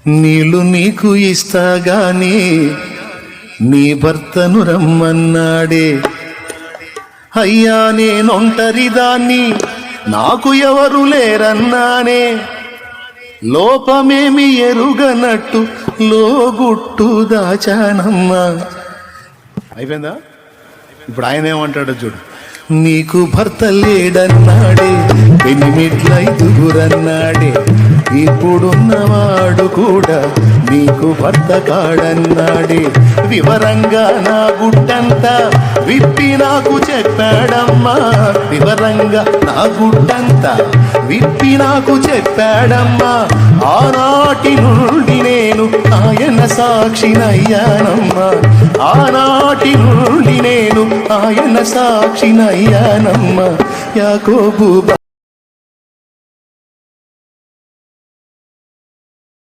నీళ్ళు నీకు ఇస్తాగాని నీ భర్తను రమ్మన్నాడే. అయ్యా నేనొంటరిదాన్ని నాకు ఎవరు లేరన్నానే. లోపమేమి ఎరుగనట్టు లోగుట్టు దాచానమ్మా. అయిపోయిందా? ఇప్పుడు ఆయన ఏమంటాడో చూడు. నీకు భర్త లేడన్నాడే, ఎనిమిట్లైదుగురన్నాడే, ఇప్పుడున్నవాడు కూడా నీకు భర్త కాడన్నాడే. వివరంగా నా గుట్టంతా విప్పి నాకు చెప్పాడమ్మా. వివరంగా నా గుట్టంతా విప్పి నాకు చెప్పాడమ్మా. ఆనాటి నుండి నేను ఆయన సాక్షినయ్యానమ్మా. ఆనాటి నుండి నేను ఆయన సాక్షినయ్యానమ్మా. యాకోబు